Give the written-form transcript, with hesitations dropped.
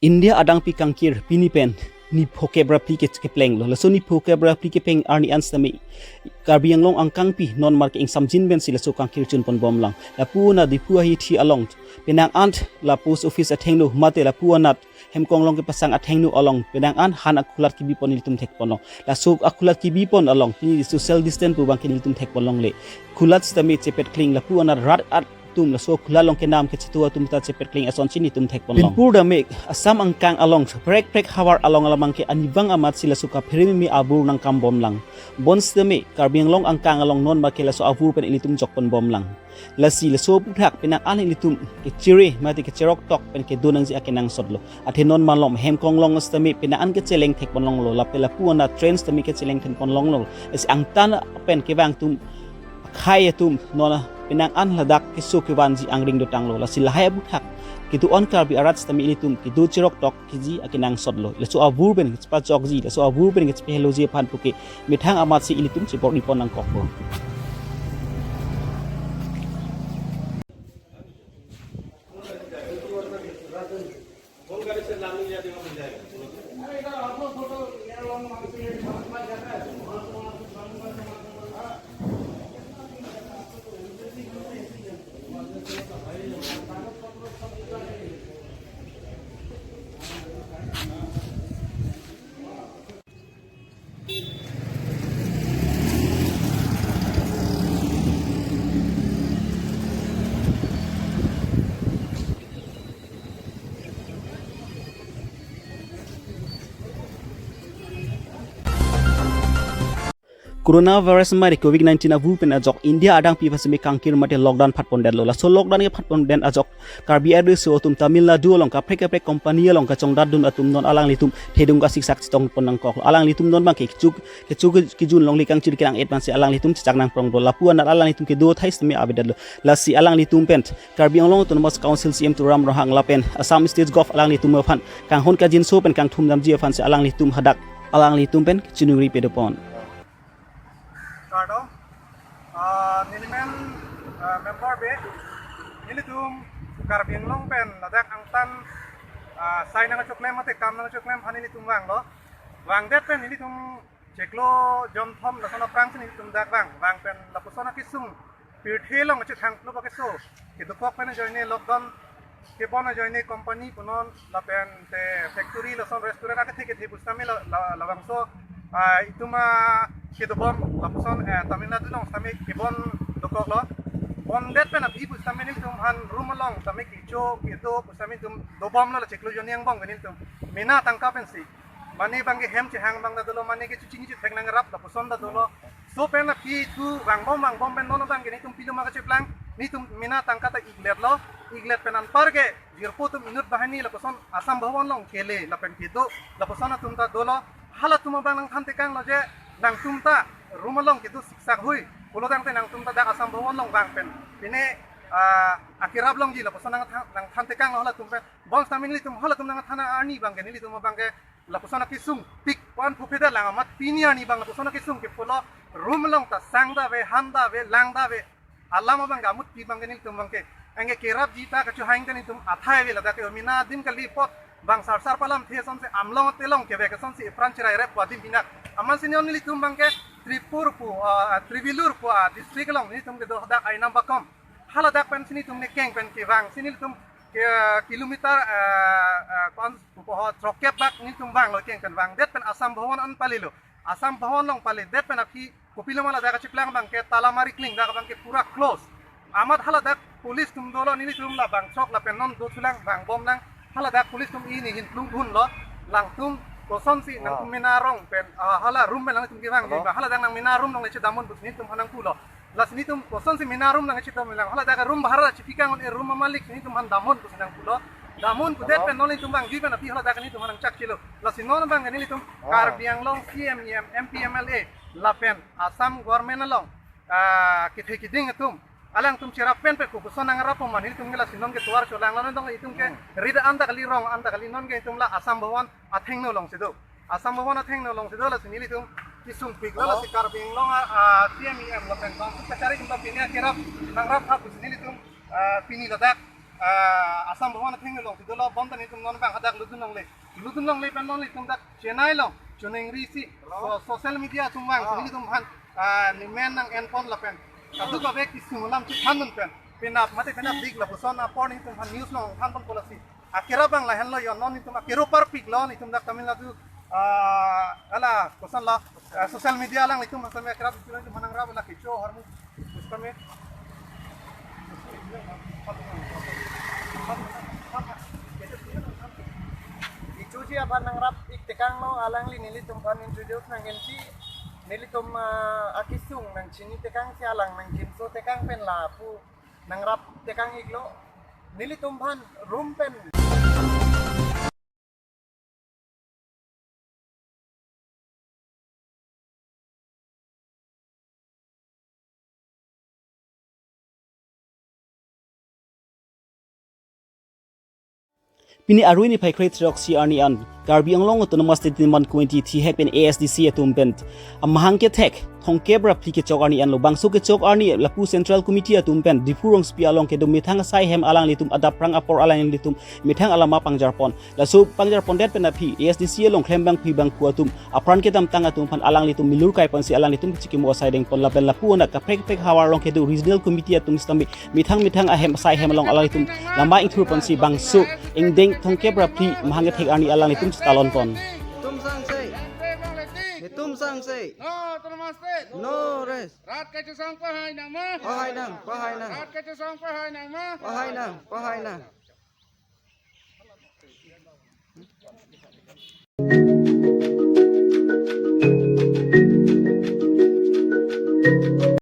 India adang pi kangkir pinipen ni phokebra pi ke pleng lo laso ni phokebra pi ke peng arni anstami karbiang long angkang pi non mark ing samjin ben sila so kangkir chun pon bom lang la puana di pu hi thi along penang ant la post office athengnu mate la puanat hemkong long ke pasang athengnu along penang an han akulat ki bi pon iltum thek pon long la so akulat ki bi pon along ni social distance pu bang ke iltum thek pon long le kulat stami chepet kling la puana rat at tum la so kulalong ke nam ke chitua tum ta chepet kling ason chini tum thek pon long pinpur da me asam angkang along prek hawar along alamang ke anibang amat sila suka phirimi mi abur nang kam bom lang bons de me karbiang long angkang along non ma ke la so abur pen ilitum jok pon bom lang la si la so puthak penang an ilitum ke chire mati ke cherok tok pen ke donang ji akenang sodlo athe non man lom hem kong long stami penang an ke cheleng thek pon long lo la pela puana trains stami ke cheleng thek pon long lo es angtan pen ke bang tum khai tum nona penang an ladak ke so ke wanji angring do tanglo la silahaya buthak kitu on karbi arat stami ilitum kitu chirok tok kiji akinang sodlo la so abur ben pa jok ji la so abur ben ke hello ji phan puke mithang amat si ilitum si bor dipon nang kokbo coronavirus mari covid-19 avu pen ajok India adang pi pasme kangkir mate lockdown phatpon den lola so lockdown ke phatpon den ajok karbi adu so tum Tamil Nadu long ka prek company long ka chongdat dun atum non alang litum thedung ka siksak chitong ponang kok alang litum non bang ke chuk ki jun long likang chir kirang advance alang litum chak nang prong do lapu an alang litum ke do thais me abedal la si alang litum pen karbi long autonomous council CM to ram rohang lapen Assam state gov alang litum phan kang hon ka jin so pen kang thum dam ji phan se alang litum hadak alang litum pen chinungri pedopon Nilimen member be nilitum karbiang long pen ladak angtan sai nang choklem mate kam nang choklem phani nilitum wang lo wang det pen nilitum cheklo jom thom la sona prang nilitum dak wang pen la pusona kisung pirthe long che thang lo ba keso ke do pok pen joine lockdown ke bona joine company punon la pen te factory la son restaurant ake theke the bustami la wang so ituma kidobom lapuson Tamil Nadu long sami kibon dokok lo bondet pen api pustami nim tum han rumalong sami kicho kito pustami tum dobom lo cheklo joniang bong ganin tum mina tangka pen si mani bangi hem che hang bang da dolo mani ke chuchingi chu theknang rap lapuson da dolo so pen api tu bang bom pen nono bang gini tum piluma ka cheplang ni tum mina tangka ta iglet pen an parge jirpo tum inut bahani lapuson asam bhawan long kele lapen kido lapuson tum ta dolo hala tuma bang nang thante kang lo je nang tumta rumalong kitu siksak hui ulodang te nang tumta da asam bawon long bang pen pine akirab long ji la posana nang thante kang hala tumpe bong stamini tum hala tum nang thana ani bang geni tum bang ke la posana kisung pik wan pupeda lang amat pini ani bang la posana kisung ke polo rumalong ta sangda ve handa ve langda ve alama bang gamut pi bang geni tum bang ke ange kirab ji ta ka chu haing tani tum athai ve la da ke mina din ka li pot bang sar palam the son se amlong telong ke ve son se franchise rep wadim binak aman senior nili tum bangke trivilur pu district long ni tum ke do dak ai namba kom hala dak pen sini tum ne keng pen ke wang sini tum ke kilometer kon pu ho trokep bak ni tum bang lo keng pen wang det pen asam bhawan an palilo asam bhawan long pali det pen api kopilo mala dak chiplang bang ke talamari kling dak bang ke pura close amat hala dak police tum dolo ni tum la bang chok la pen non do thulang bang bom lang hala dak police tum ini hin plung hun lo lang tum koson si nang tum minarong pen hala room lang tum giwang di hala dang nang minarum nang leche damun bus ni tum hanang pulo las ni tum koson si minarum nang leche damun lang hala daga room bahara chipikang on room malik ni tum han damun bus nang pulo damun kudet pen nolin tum bang given api hala daga ni tum hanang chak kilo las non bang ni tum karbiang long CMEM MPMLA la pen Assam government long kithe kiding tum alang tum cerap pen pe ku sonang rapo man hitung ngela sinon ke tuar cholang lan dong itung ke rida anda kali rong anda kali non ke itung la asam bhawan atheng no long sedo asam bhawan atheng no long sedo la sinili tum kisung pik la sikar bing long CMEM la pen bang ka cari tum pinia cerap nang rap ha sinili tum pini ladak asam bhawan thing long ti lo bom tani tum non bang hadak ludun long le pen long le tum dak chenai long chuning ri si social media tum bang ni tum han ni men nang en pon la pen kadu ka bek simulam chi thanun pen pinap mate pinap dik la puson na pon ni tum han news long han pon policy akira bang la hen lo yon non ni tum akiro par pik lo ni tum dak Tamil Nadu ala puson la social media lang ni tum asam akira tum manang rab la kicho harmuustame Icuci apa nang rap iktekang no alang li nilitum pan introduce nang gensi nilitum akisung nang chini tekang si alang nang kimso tekang pen lapu nang rap tekang iglo nilitum pan rumpen Pini arui ni pai create rock si arni an Garbi ang long autonomous state in 120 thi hek pen ASDC atum pen amahang ke thek thong kebra pli ke chok arni an lo bangso ke chok arni lapu central committee atum pen dipurong spi along ke do mithang sai hem alang litum adap prang apor alang litum mithang alama pangjarpon la so pangjarpon det pen phi ASDC long khlembang phi bang pu atum apran ke dam tang atum pan alang litum milur kai pan si alang litum chikimo sai deng pon la pen lapu na ka prek prek hawar long ke do regional committee atum stambi mithang ahem sai hem long alang litum lama ingthur pan si bangso ingdeng thong kebra pli mahang ke thek arni alang litum talon pon tum sang sei tum sang sei No, namaste. no res Rat ka sang pahay nang ma. pahay nang Rat ka sang pahay nang ma. pahay nang